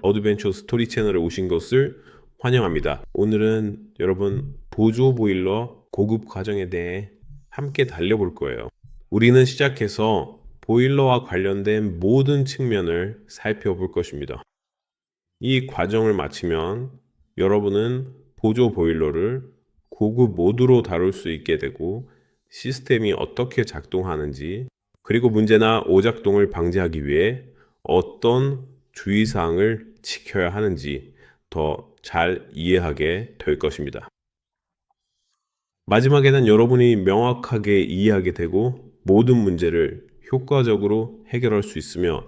어드벤처 스토리 채널에 오신 것을 환영합니다. 오늘은 여러분 보조 보일러 고급 과정에 대해 함께 달려볼 거예요. 우리는 시작해서 보일러와 관련된 모든 측면을 살펴볼 것입니다. 이 과정을 마치면 여러분은 보조 보일러를 고급 모드로 다룰 수 있게 되고 시스템이 어떻게 작동하는지 그리고 문제나 오작동을 방지하기 위해 어떤 주의사항을 지켜야 하는지 더 잘 이해하게 될 것입니다. 마지막에는 여러분이 명확하게 이해하게 되고 모든 문제를 효과적으로 해결할 수 있으며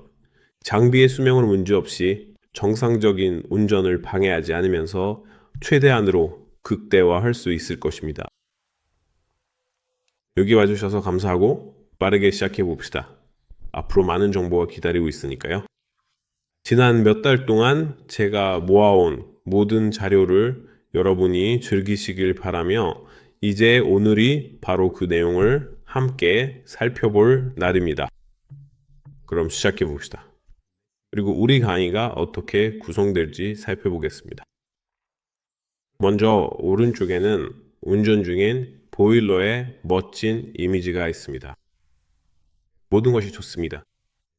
장비의 수명은 문제없이 정상적인 운전을 방해하지 않으면서 최대한으로 극대화할 수 있을 것입니다. 여기 와주셔서 감사하고 빠르게 시작해 봅시다. 앞으로 많은 정보가 기다리고 있으니까요. 지난 몇 달 동안 제가 모아온 모든 자료를 여러분이 즐기시길 바라며 이제 오늘이 바로 그 내용을 함께 살펴볼 날입니다. 그럼 시작해 봅시다. 그리고 우리 강의가 어떻게 구성될지 살펴보겠습니다. 먼저 오른쪽에는 운전 중인 보일러의 멋진 이미지가 있습니다. 모든 것이 좋습니다.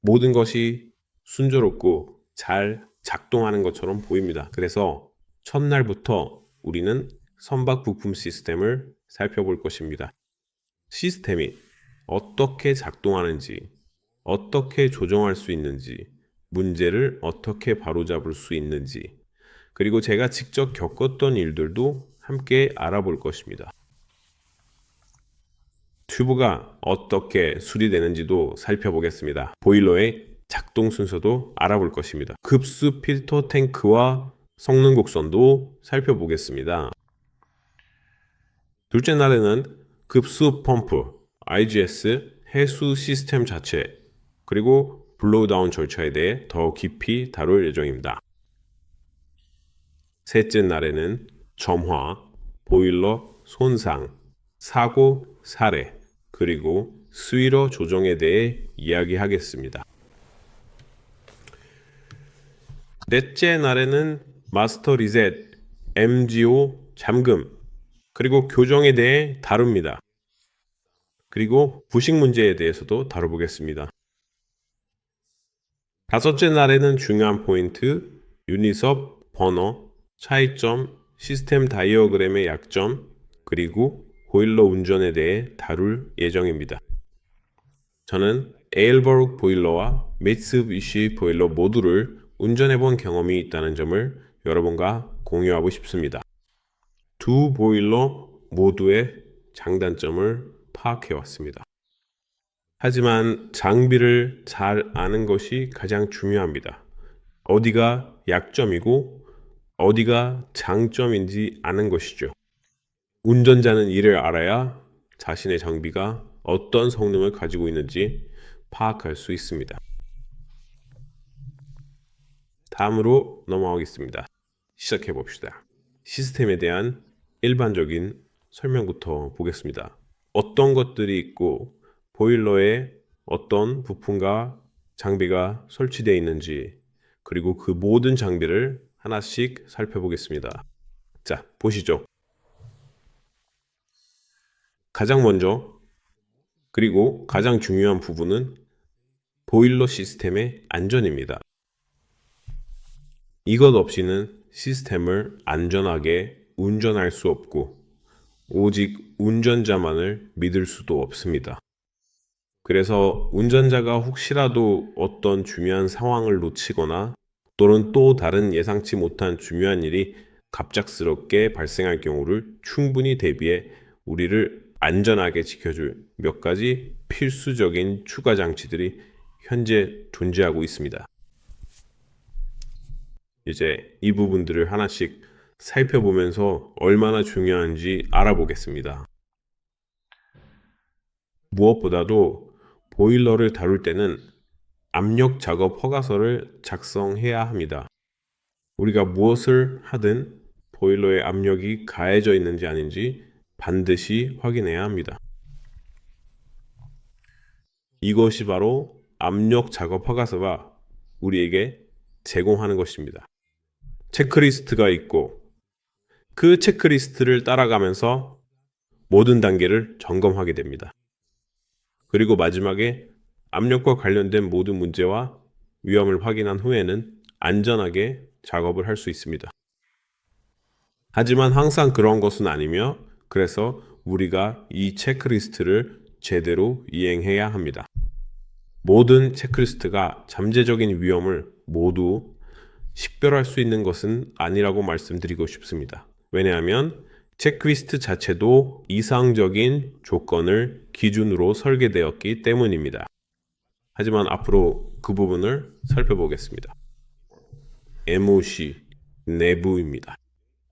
모든 것이 순조롭고 잘 작동하는 것처럼 보입니다. 그래서 첫날부터 우리는 선박 부품 시스템을 살펴볼 것입니다. 시스템이 어떻게 작동하는지, 어떻게 조정할 수 있는지, 문제를 어떻게 바로잡을 수 있는지, 그리고 제가 직접 겪었던 일들도 함께 알아볼 것입니다. 튜브가 어떻게 수리되는지도 살펴보겠습니다. 보일러의 작동 순서도 알아볼 것입니다. 급수 필터 탱크와 성능 곡선도 살펴보겠습니다. 둘째 날에는 급수 펌프, IGS, 해수 시스템 자체, 그리고 블로우다운 절차에 대해 더 깊이 다룰 예정입니다. 셋째 날에는 점화, 보일러 손상, 사고 사례, 그리고 수위로 조정에 대해 이야기하겠습니다. 넷째 날에는 마스터 리셋, MGO 잠금, 그리고 교정에 대해 다룹니다. 그리고 부식 문제에 대해서도 다뤄보겠습니다. 다섯째 날에는 중요한 포인트, 유니섭, 버너, 차이점, 시스템 다이어그램의 약점, 그리고 보일러 운전에 대해 다룰 예정입니다. 저는 에일버룩 보일러와 미쓰비시 보일러 모두를 운전해본 경험이 있다는 점을 여러분과 공유하고 싶습니다. 두 보일러 모두의 장단점을 파악해왔습니다. 하지만 장비를 잘 아는 것이 가장 중요합니다. 어디가 약점이고 어디가 장점인지 아는 것이죠. 운전자는 이를 알아야 자신의 장비가 어떤 성능을 가지고 있는지 파악할 수 있습니다. 다음으로 넘어가겠습니다. 시작해 봅시다. 시스템에 대한 일반적인 설명부터 보겠습니다. 어떤 것들이 있고 보일러에 어떤 부품과 장비가 설치되어 있는지 그리고 그 모든 장비를 하나씩 살펴보겠습니다. 자, 보시죠. 가장 먼저 그리고 가장 중요한 부분은 보일러 시스템의 안전입니다. 이것 없이는 시스템을 안전하게 운전할 수 없고 오직 운전자만을 믿을 수도 없습니다. 그래서 운전자가 혹시라도 어떤 중요한 상황을 놓치거나 또는 또 다른 예상치 못한 중요한 일이 갑작스럽게 발생할 경우를 충분히 대비해 우리를 안전하게 지켜줄 몇 가지 필수적인 추가 장치들이 현재 존재하고 있습니다. 이제 이 부분들을 하나씩 살펴보면서 얼마나 중요한지 알아보겠습니다. 무엇보다도 보일러를 다룰 때는 압력 작업 허가서를 작성해야 합니다. 우리가 무엇을 하든 보일러의 압력이 가해져 있는지 아닌지 반드시 확인해야 합니다. 이것이 바로 압력 작업 허가서가 우리에게 제공하는 것입니다. 체크리스트가 있고 그 체크리스트를 따라가면서 모든 단계를 점검하게 됩니다. 그리고 마지막에 압력과 관련된 모든 문제와 위험을 확인한 후에는 안전하게 작업을 할 수 있습니다. 하지만 항상 그런 것은 아니며 그래서 우리가 이 체크리스트를 제대로 이행해야 합니다. 모든 체크리스트가 잠재적인 위험을 모두 식별할 수 있는 것은 아니라고 말씀드리고 싶습니다. 왜냐하면 체크리스트 자체도 이상적인 조건을 기준으로 설계되었기 때문입니다. 하지만 앞으로 그 부분을 살펴보겠습니다. MOC, 내부입니다.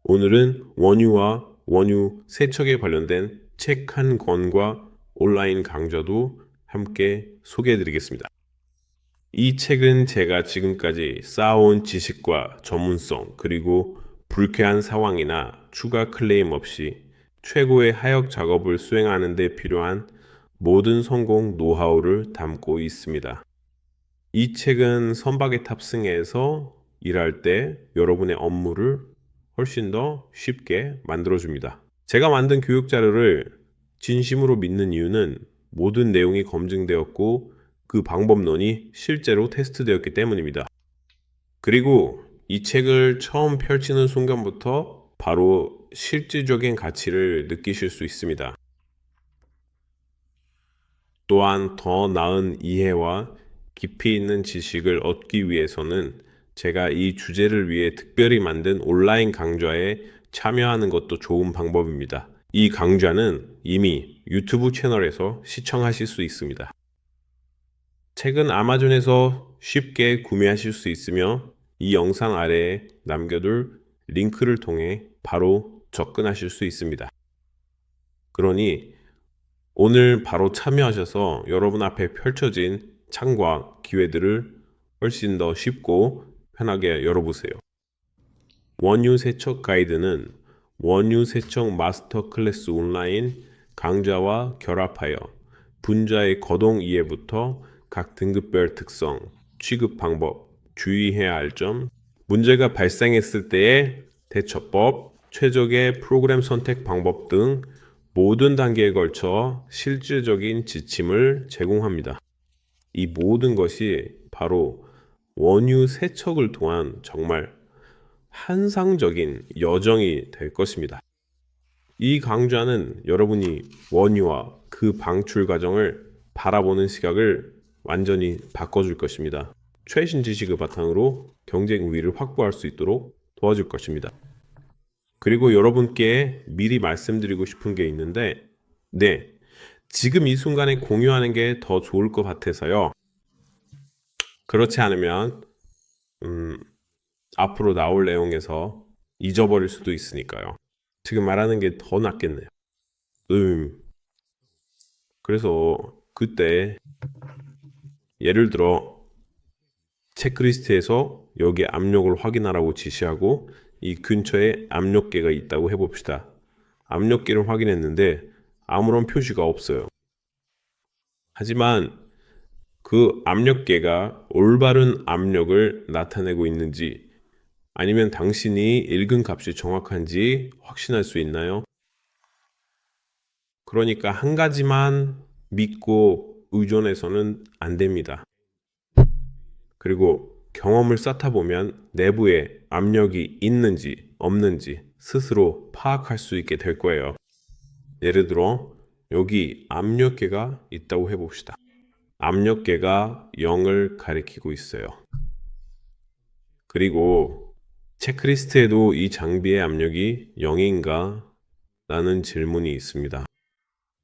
오늘은 원유와 원유 세척에 관련된 책 한 권과 온라인 강좌도 함께 소개해드리겠습니다. 이 책은 제가 지금까지 쌓아온 지식과 전문성 그리고 불쾌한 상황이나 추가 클레임 없이 최고의 하역 작업을 수행하는 데 필요한 모든 성공 노하우를 담고 있습니다. 이 책은 선박에 탑승해서 일할 때 여러분의 업무를 훨씬 더 쉽게 만들어줍니다. 제가 만든 교육 자료를 진심으로 믿는 이유는 모든 내용이 검증되었고 그 방법론이 실제로 테스트되었기 때문입니다. 그리고 이 책을 처음 펼치는 순간부터 바로 실질적인 가치를 느끼실 수 있습니다. 또한 더 나은 이해와 깊이 있는 지식을 얻기 위해서는 제가 이 주제를 위해 특별히 만든 온라인 강좌에 참여하는 것도 좋은 방법입니다. 이 강좌는 이미 유튜브 채널에서 시청하실 수 있습니다. 책은 아마존에서 쉽게 구매하실 수 있으며 이 영상 아래에 남겨둘 링크를 통해 바로 접근하실 수 있습니다. 그러니 오늘 바로 참여하셔서 여러분 앞에 펼쳐진 창과 기회들을 훨씬 더 쉽고 편하게 열어보세요. 원유 세척 가이드는 원유 세척 마스터 클래스 온라인 강좌와 결합하여 분자의 거동 이해부터 각 등급별 특성, 취급 방법, 주의해야 할 점, 문제가 발생했을 때의 대처법, 최적의 프로그램 선택 방법 등 모든 단계에 걸쳐 실질적인 지침을 제공합니다. 이 모든 것이 바로 원유 세척을 통한 정말 환상적인 여정이 될 것입니다. 이 강좌는 여러분이 원유와 그 방출 과정을 바라보는 시각을 완전히 바꿔줄 것입니다. 최신 지식을 바탕으로 경쟁 우위를 확보할 수 있도록 도와줄 것입니다. 그리고 여러분께 미리 말씀드리고 싶은 게 있는데, 네, 지금 이 순간에 공유하는 게 더 좋을 것 같아서요. 그렇지 않으면 앞으로 나올 내용에서 잊어버릴 수도 있으니까요. 지금 말하는 게 더 낫겠네요. 그래서 그때 예를 들어 체크리스트에서 여기 압력을 확인하라고 지시하고 이 근처에 압력계가 있다고 해봅시다. 압력계를 확인했는데 아무런 표시가 없어요. 하지만 그 압력계가 올바른 압력을 나타내고 있는지 아니면 당신이 읽은 값이 정확한지 확신할 수 있나요? 그러니까 한 가지만 믿고 의존해서는 안 됩니다. 그리고 경험을 쌓다 보면 내부에 압력이 있는지 없는지 스스로 파악할 수 있게 될 거예요. 예를 들어 여기 압력계가 있다고 해봅시다. 압력계가 0을 가리키고 있어요. 그리고 체크리스트에도 이 장비의 압력이 0인가? 라는 질문이 있습니다.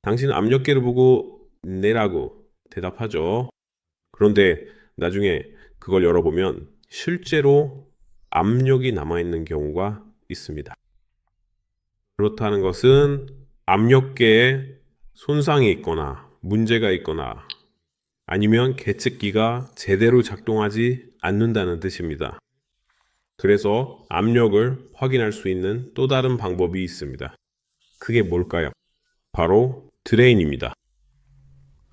당신은 압력계를 보고 네라고 대답하죠. 그런데 나중에 그걸 열어보면 실제로 압력이 남아있는 경우가 있습니다. 그렇다는 것은 압력계에 손상이 있거나 문제가 있거나 아니면 계측기가 제대로 작동하지 않는다는 뜻입니다. 그래서 압력을 확인할 수 있는 또 다른 방법이 있습니다. 그게 뭘까요? 바로 드레인입니다.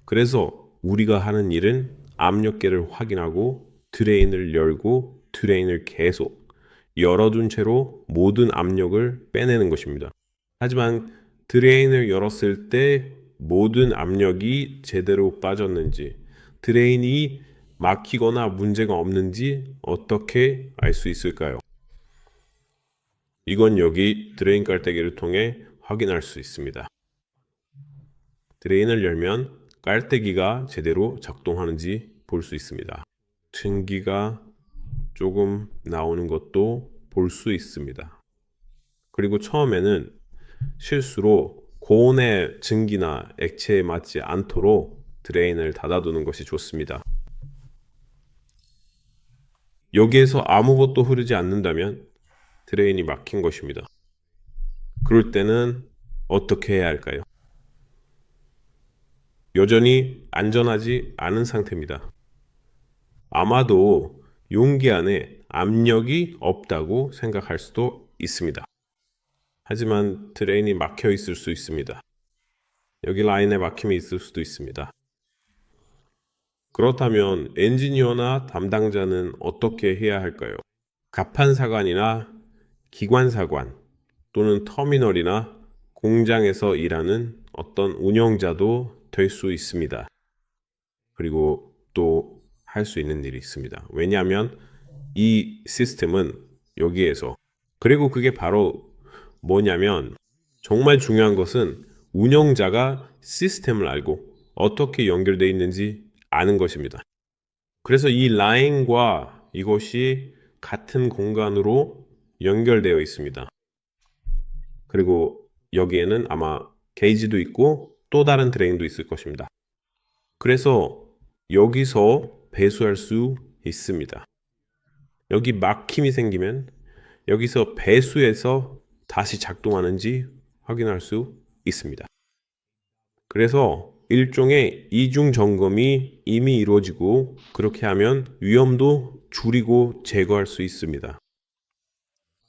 그래서 우리가 하는 일은 압력계를 확인하고 드레인을 열고 드레인을 계속 열어둔 채로 모든 압력을 빼내는 것입니다. 하지만 드레인을 열었을 때 모든 압력이 제대로 빠졌는지, 드레인이 막히거나 문제가 없는지 어떻게 알 수 있을까요? 이건 여기 드레인 깔때기를 통해 확인할 수 있습니다. 드레인을 열면 깔때기가 제대로 작동하는지 볼 수 있습니다. 증기가 조금 나오는 것도 볼 수 있습니다. 그리고 처음에는 실수로 고온의 증기나 액체에 맞지 않도록 드레인을 닫아두는 것이 좋습니다. 여기에서 아무것도 흐르지 않는다면 드레인이 막힌 것입니다. 그럴 때는 어떻게 해야 할까요? 여전히 안전하지 않은 상태입니다. 아마도 용기 안에 압력이 없다고 생각할 수도 있습니다. 하지만 드레인이 막혀 있을 수 있습니다. 여기 라인에 막힘이 있을 수도 있습니다. 그렇다면 엔지니어나 담당자는 어떻게 해야 할까요? 가판사관이나 기관사관 또는 터미널이나 공장에서 일하는 어떤 운영자도 될 수 있습니다. 그리고 또 할 수 있는 일이 있습니다. 왜냐하면 이 시스템은 여기에서, 그리고 그게 바로 뭐냐면, 정말 중요한 것은 운영자가 시스템을 알고 어떻게 연결되어 있는지 아는 것입니다. 그래서 이 라인과 이것이 같은 공간으로 연결되어 있습니다. 그리고 여기에는 아마 게이지도 있고 또 다른 드레인도 있을 것입니다. 그래서 여기서 배수할 수 있습니다. 여기 막힘이 생기면 여기서 배수해서 다시 작동하는지 확인할 수 있습니다. 그래서 일종의 이중 점검이 이미 이루어지고, 그렇게 하면 위험도 줄이고 제거할 수 있습니다.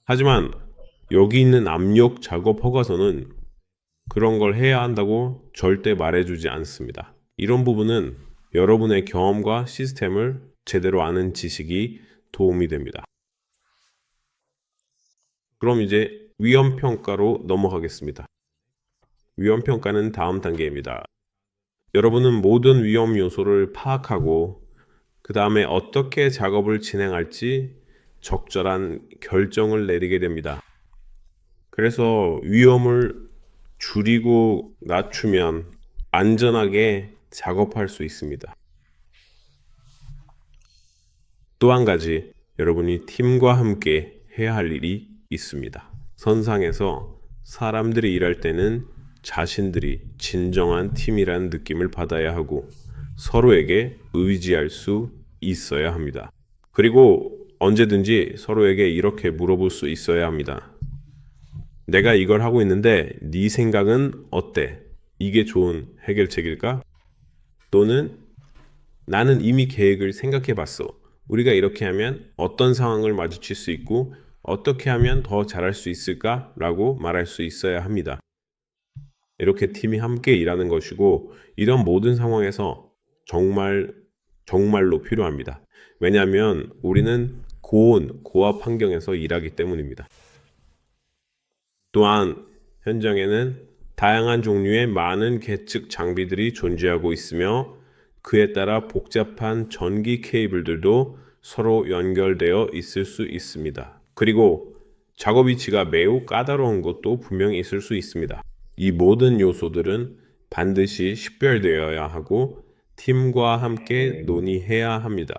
하지만 여기 있는 압력 작업 허가서는 그런 걸 해야 한다고 절대 말해주지 않습니다. 이런 부분은 여러분의 경험과 시스템을 제대로 아는 지식이 도움이 됩니다. 그럼 이제 위험평가로 넘어가겠습니다. 위험평가는 다음 단계입니다. 여러분은 모든 위험 요소를 파악하고 그 다음에 어떻게 작업을 진행할지 적절한 결정을 내리게 됩니다. 그래서 위험을 줄이고 낮추면 안전하게 작업할 수 있습니다. 또 한 가지, 여러분이 팀과 함께 해야 할 일이 있습니다. 선상에서 사람들이 일할 때는 자신들이 진정한 팀이라는 느낌을 받아야 하고 서로에게 의지할 수 있어야 합니다. 그리고 언제든지 서로에게 이렇게 물어볼 수 있어야 합니다. 내가 이걸 하고 있는데 네 생각은 어때? 이게 좋은 해결책일까? 또는 나는 이미 계획을 생각해 봤어. 우리가 이렇게 하면 어떤 상황을 마주칠 수 있고 어떻게 하면 더 잘할 수 있을까? 라고 말할 수 있어야 합니다. 이렇게 팀이 함께 일하는 것이고, 이런 모든 상황에서 정말로 필요합니다. 왜냐하면 우리는 고압 환경에서 일하기 때문입니다. 또한 현장에는 다양한 종류의 많은 계측 장비들이 존재하고 있으며 그에 따라 복잡한 전기 케이블들도 서로 연결되어 있을 수 있습니다. 그리고 작업 위치가 매우 까다로운 것도 분명히 있을 수 있습니다. 이 모든 요소들은 반드시 식별되어야 하고 팀과 함께 논의해야 합니다.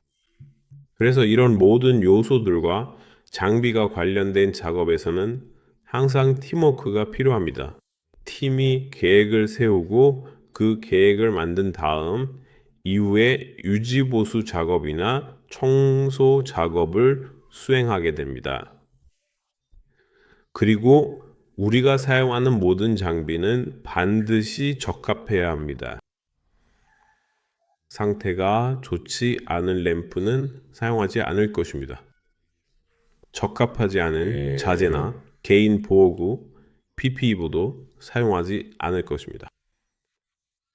그래서 이런 모든 요소들과 장비가 관련된 작업에서는 항상 팀워크가 필요합니다. 팀이 계획을 세우고 그 계획을 만든 다음 이후에 유지보수 작업이나 청소 작업을 수행하게 됩니다. 그리고 우리가 사용하는 모든 장비는 반드시 적합해야 합니다. 상태가 좋지 않은 램프는 사용하지 않을 것입니다. 적합하지 않은 자재나 개인 보호구, PPE보도 사용하지 않을 것입니다.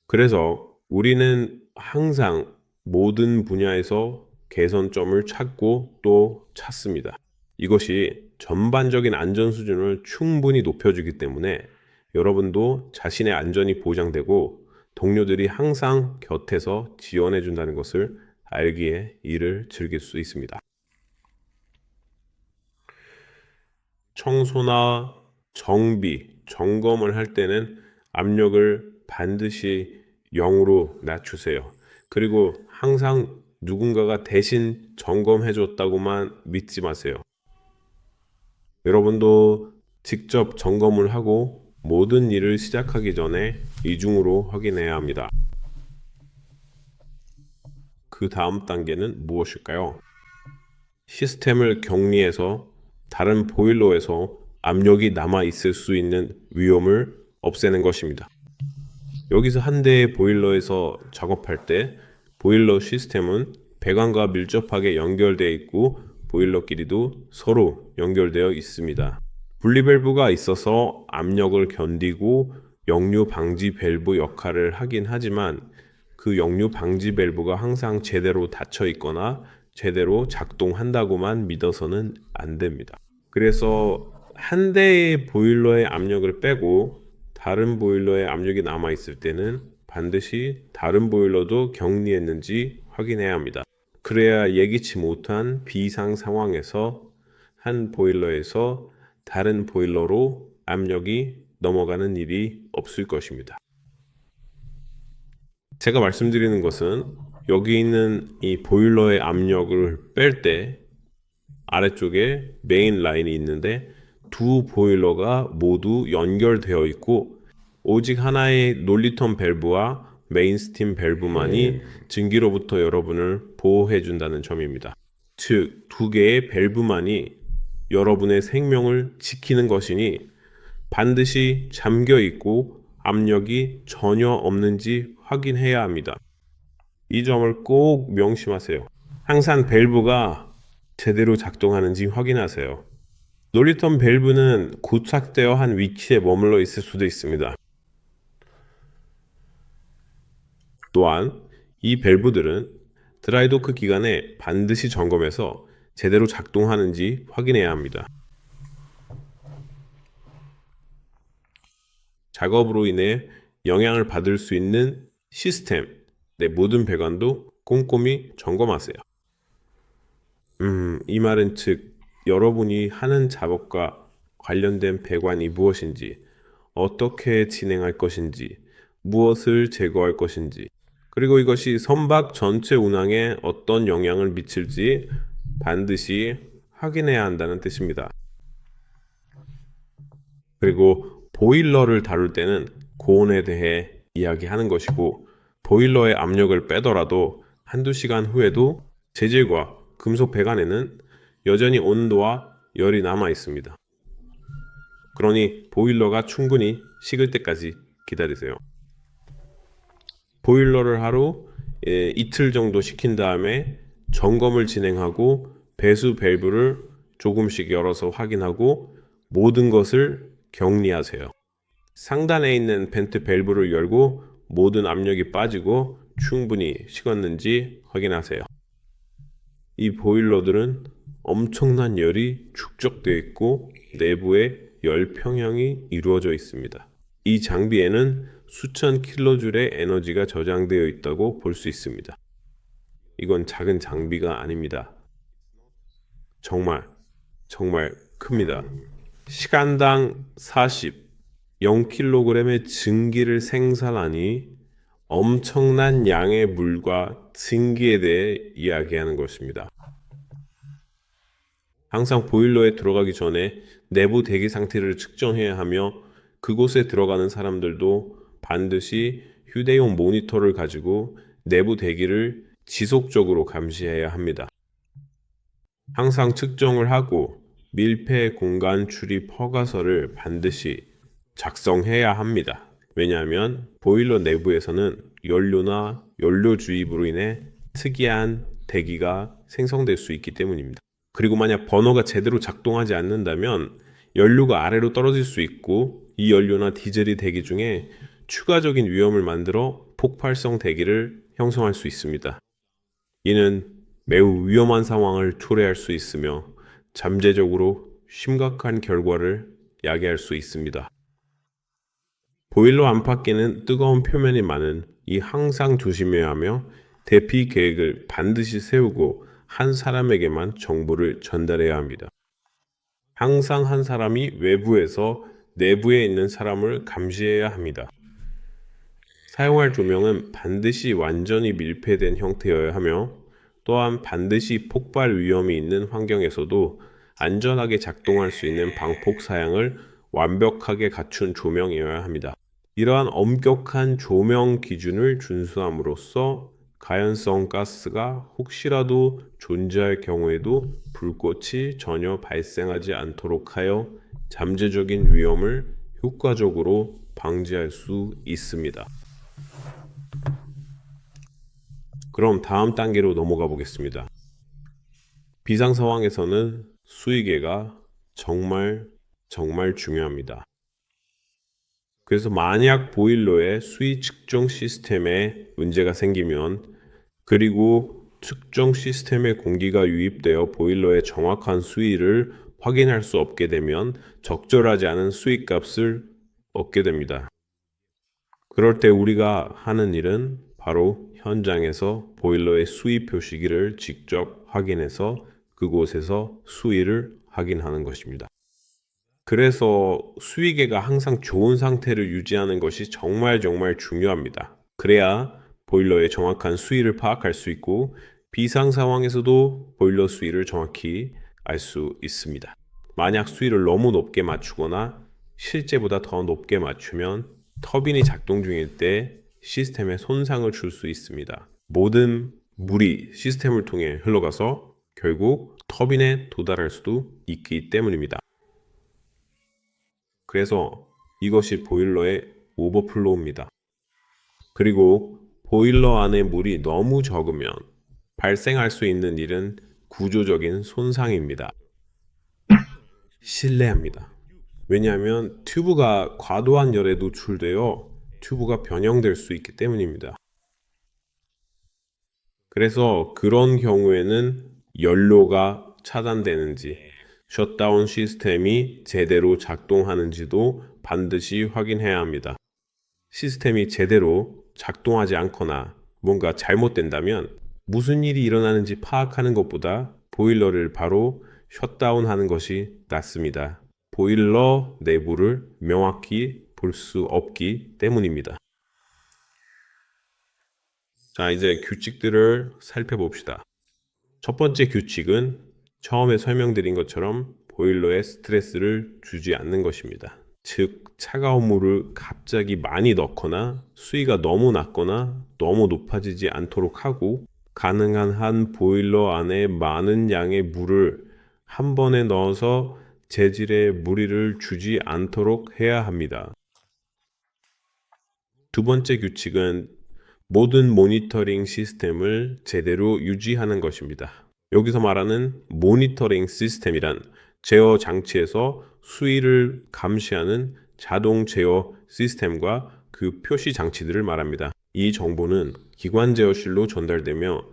그래서 우리는 항상 모든 분야에서 개선점을 찾고 또 찾습니다. 이것이 전반적인 안전 수준을 충분히 높여주기 때문에 여러분도 자신의 안전이 보장되고 동료들이 항상 곁에서 지원해 준다는 것을 알기에 이를 즐길 수 있습니다. 청소나 정비, 점검을 할 때는 압력을 반드시 0으로 낮추세요. 그리고 항상 누군가가 대신 점검해 줬다고만 믿지 마세요. 여러분도 직접 점검을 하고 모든 일을 시작하기 전에 이중으로 확인해야 합니다. 그 다음 단계는 무엇일까요? 시스템을 격리해서 다른 보일러에서 압력이 남아 있을 수 있는 위험을 없애는 것입니다. 여기서 한 대의 보일러에서 작업할 때 보일러 시스템은 배관과 밀접하게 연결되어 있고 보일러끼리도 서로 연결되어 있습니다. 분리밸브가 있어서 압력을 견디고 역류 방지 밸브 역할을 하긴 하지만 그 역류 방지 밸브가 항상 제대로 닫혀 있거나 제대로 작동한다고만 믿어서는 안 됩니다. 그래서 한 대의 보일러의 압력을 빼고 다른 보일러에 압력이 남아 있을 때는 반드시 다른 보일러도 격리했는지 확인해야 합니다. 그래야 예기치 못한 비상 상황에서 한 보일러에서 다른 보일러로 압력이 넘어가는 일이 없을 것입니다. 제가 말씀드리는 것은 여기 있는 이 보일러의 압력을 뺄 때 아래쪽에 메인 라인이 있는데 두 보일러가 모두 연결되어 있고 오직 하나의 논리턴 밸브와 메인 스팀 밸브만이 증기로부터 여러분을 보호해 준다는 점입니다. 즉, 두 개의 밸브만이 여러분의 생명을 지키는 것이니 반드시 잠겨 있고 압력이 전혀 없는지 확인해야 합니다. 이 점을 꼭 명심하세요. 항상 밸브가 제대로 작동하는지 확인하세요. 논리턴 밸브는 고착되어 한 위치에 머물러 있을 수도 있습니다. 또한 이 밸브들은 드라이도크 기간에 반드시 점검해서 제대로 작동하는지 확인해야 합니다. 작업으로 인해 영향을 받을 수 있는 시스템, 내 모든 배관도 꼼꼼히 점검하세요. 이 말은 즉 여러분이 하는 작업과 관련된 배관이 무엇인지, 어떻게 진행할 것인지, 무엇을 제거할 것인지, 그리고 이것이 선박 전체 운항에 어떤 영향을 미칠지 반드시 확인해야 한다는 뜻입니다. 그리고 보일러를 다룰 때는 고온에 대해 이야기하는 것이고 보일러의 압력을 빼더라도 한두 시간 후에도 재질과 금속 배관에는 여전히 온도와 열이 남아 있습니다. 그러니 보일러가 충분히 식을 때까지 기다리세요. 보일러를 하루 이틀 정도 식힌 다음에 점검을 진행하고 배수 밸브를 조금씩 열어서 확인하고 모든 것을 격리하세요. 상단에 있는 벤트 밸브를 열고 모든 압력이 빠지고 충분히 식었는지 확인하세요. 이 보일러들은 엄청난 열이 축적되어 있고 내부에 열 평형이 이루어져 있습니다. 이 장비에는 수천 킬로줄의 에너지가 저장되어 있다고 볼 수 있습니다. 이건 작은 장비가 아닙니다. 정말 큽니다. 시간당 0kg의 증기를 생산하니 엄청난 양의 물과 증기에 대해 이야기하는 것입니다. 항상 보일러에 들어가기 전에 내부 대기 상태를 측정해야 하며 그곳에 들어가는 사람들도 반드시 휴대용 모니터를 가지고 내부 대기를 지속적으로 감시해야 합니다. 항상 측정을 하고 밀폐 공간 출입 허가서를 반드시 작성해야 합니다. 왜냐하면 보일러 내부에서는 연료나 연료 주입으로 인해 특이한 대기가 생성될 수 있기 때문입니다. 그리고 만약 버너가 제대로 작동하지 않는다면 연료가 아래로 떨어질 수 있고 이 연료나 디젤이 대기 중에 추가적인 위험을 만들어 폭발성 대기를 형성할 수 있습니다. 이는 매우 위험한 상황을 초래할 수 있으며 잠재적으로 심각한 결과를 야기할 수 있습니다. 보일러 안팎에는 뜨거운 표면이 많은 이 항상 조심해야 하며 대피 계획을 반드시 세우고 한 사람에게만 정보를 전달해야 합니다. 항상 한 사람이 외부에서 내부에 있는 사람을 감시해야 합니다. 사용할 조명은 반드시 완전히 밀폐된 형태여야 하며 또한 반드시 폭발 위험이 있는 환경에서도 안전하게 작동할 수 있는 방폭 사양을 완벽하게 갖춘 조명이어야 합니다. 이러한 엄격한 조명 기준을 준수함으로써 가연성 가스가 혹시라도 존재할 경우에도 불꽃이 전혀 발생하지 않도록 하여 잠재적인 위험을 효과적으로 방지할 수 있습니다. 그럼 다음 단계로 넘어가 보겠습니다. 비상 상황에서는 수위계가 정말 중요합니다. 그래서 만약 보일러의 수위 측정 시스템에 문제가 생기면 그리고 측정 시스템에 공기가 유입되어 보일러의 정확한 수위를 확인할 수 없게 되면 적절하지 않은 수위값을 얻게 됩니다. 그럴 때 우리가 하는 일은 바로 현장에서 보일러의 수위 표시기를 직접 확인해서 그곳에서 수위를 확인하는 것입니다. 그래서 수위계가 항상 좋은 상태를 유지하는 것이 정말 중요합니다. 그래야 보일러의 정확한 수위를 파악할 수 있고 비상 상황에서도 보일러 수위를 정확히 알 수 있습니다. 만약 수위를 너무 높게 맞추거나 실제보다 더 높게 맞추면 터빈이 작동 중일 때 시스템에 손상을 줄 수 있습니다. 모든 물이 시스템을 통해 흘러가서 결국 터빈에 도달할 수도 있기 때문입니다. 그래서 이것이 보일러의 오버플로우입니다. 그리고 보일러 안에 물이 너무 적으면 발생할 수 있는 일은 구조적인 손상입니다. 실내합니다. 왜냐하면 튜브가 과도한 열에 노출되어 튜브가 변형될 수 있기 때문입니다. 그래서 그런 경우에는 연료가 차단되는지 셧다운 시스템이 제대로 작동하는지도 반드시 확인해야 합니다. 시스템이 제대로 작동하지 않거나 뭔가 잘못된다면 무슨 일이 일어나는지 파악하는 것보다 보일러를 바로 셧다운하는 것이 낫습니다. 보일러 내부를 명확히 볼 수 없기 때문입니다. 자, 이제 규칙들을 살펴봅시다. 첫 번째 규칙은 처음에 설명드린 것처럼 보일러에 스트레스를 주지 않는 것입니다. 즉, 차가운 물을 갑자기 많이 넣거나 수위가 너무 낮거나 너무 높아지지 않도록 하고 가능한 한 보일러 안에 많은 양의 물을 한 번에 넣어서 재질에 무리를 주지 않도록 해야 합니다. 두 번째 규칙은 모든 모니터링 시스템을 제대로 유지하는 것입니다. 여기서 말하는 모니터링 시스템이란 제어 장치에서 수위를 감시하는 자동 제어 시스템과 그 표시 장치들을 말합니다. 이 정보는 기관 제어실로 전달되며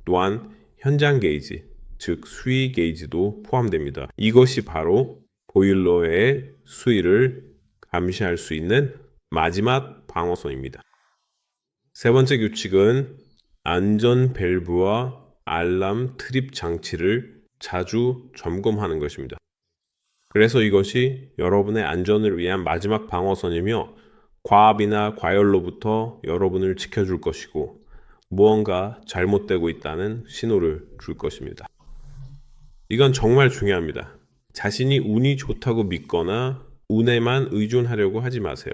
또한 현장 게이지, 즉 수위 게이지도 포함됩니다. 이것이 바로 보일러의 수위를 감시할 수 있는 마지막 방어선입니다. 세 번째 규칙은 안전 밸브와 알람 트립 장치를 자주 점검하는 것입니다. 그래서 이것이 여러분의 안전을 위한 마지막 방어선이며 과압이나 과열로부터 여러분을 지켜줄 것이고 무언가 잘못되고 있다는 신호를 줄 것입니다. 이건 정말 중요합니다. 자신이 운이 좋다고 믿거나 운에만 의존하려고 하지 마세요.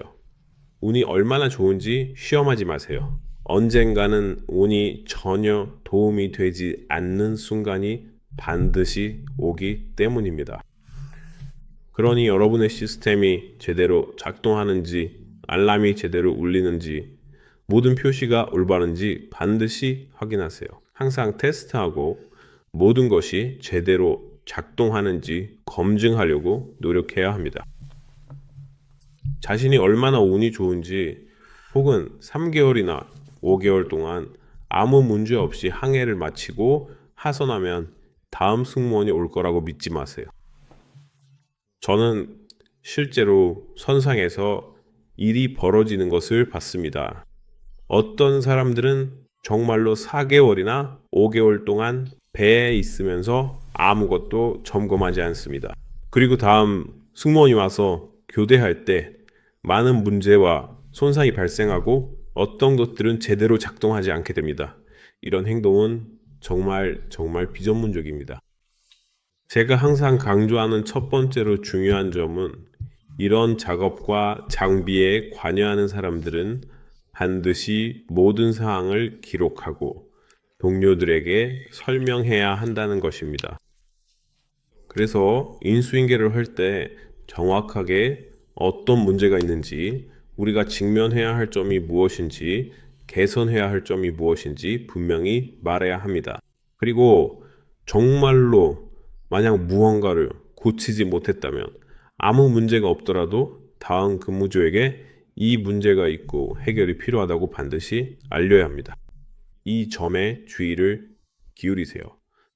운이 얼마나 좋은지 시험하지 마세요. 언젠가는 운이 전혀 도움이 되지 않는 순간이 반드시 오기 때문입니다. 그러니 여러분의 시스템이 제대로 작동하는지, 알람이 제대로 울리는지, 모든 표시가 올바른지 반드시 확인하세요. 항상 테스트하고 모든 것이 제대로 작동하는지 검증하려고 노력해야 합니다. 자신이 얼마나 운이 좋은지 혹은 3개월이나 5개월 동안 아무 문제 없이 항해를 마치고 하선하면 다음 승무원이 올 거라고 믿지 마세요. 저는 실제로 선상에서 일이 벌어지는 것을 봤습니다. 어떤 사람들은 정말로 4개월이나 5개월 동안 배에 있으면서 아무것도 점검하지 않습니다. 그리고 다음 승무원이 와서 교대할 때 많은 문제와 손상이 발생하고 어떤 것들은 제대로 작동하지 않게 됩니다. 이런 행동은 정말 비전문적입니다. 제가 항상 강조하는 첫 번째로 중요한 점은 이런 작업과 장비에 관여하는 사람들은 반드시 모든 사항을 기록하고 동료들에게 설명해야 한다는 것입니다. 그래서 인수인계를 할 때 정확하게 어떤 문제가 있는지, 우리가 직면해야 할 점이 무엇인지, 개선해야 할 점이 무엇인지 분명히 말해야 합니다. 그리고 정말로 만약 무언가를 고치지 못했다면 아무 문제가 없더라도 다음 근무조에게 이 문제가 있고 해결이 필요하다고 반드시 알려야 합니다. 이 점에 주의를 기울이세요.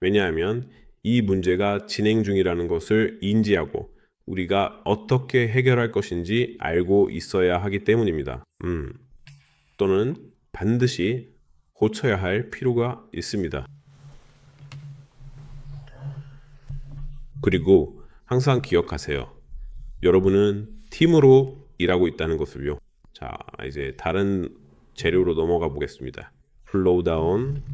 왜냐하면 이 문제가 진행 중이라는 것을 인지하고 우리가 어떻게 해결할 것인지 알고 있어야 하기 때문입니다. 또는 반드시 고쳐야 할 필요가 있습니다. 그리고 항상 기억하세요. 여러분은 팀으로 일하고 있다는 것을요. 자, 이제 다른 재료로 넘어가 보겠습니다. 블로우다운,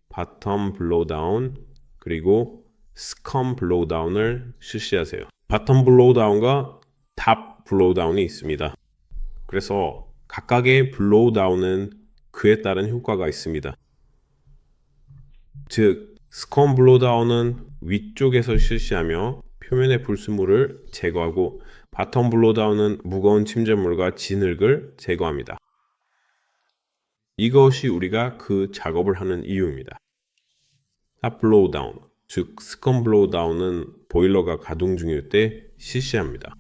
바텀 블로우다운, 그리고 스컴 블로우다운을 실시하세요. 바텀 블로우다운과 탑 블로우다운이 있습니다. 그래서 각각의 블로우다운은 그에 따른 효과가 있습니다. 즉, 스컴 블로우다운은 위쪽에서 실시하며 표면의 불순물을 제거하고 바텀 블로우다운은 무거운 침전물과 진흙을 제거합니다. 이것이 우리가 그 작업을 하는 이유입니다. 탑 블로우다운, 즉 스컴 블로우다운은 보일러가 가동 중일 때 실시합니다.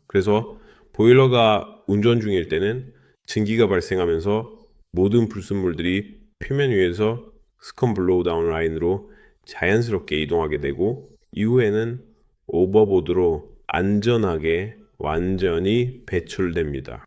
그래서 보일러가 운전 중일 때는 증기가 발생하면서 모든 불순물들이 표면 위에서 스컴 블로우다운 라인으로 자연스럽게 이동하게 되고 이후에는 오버보드로 안전하게 완전히 배출됩니다.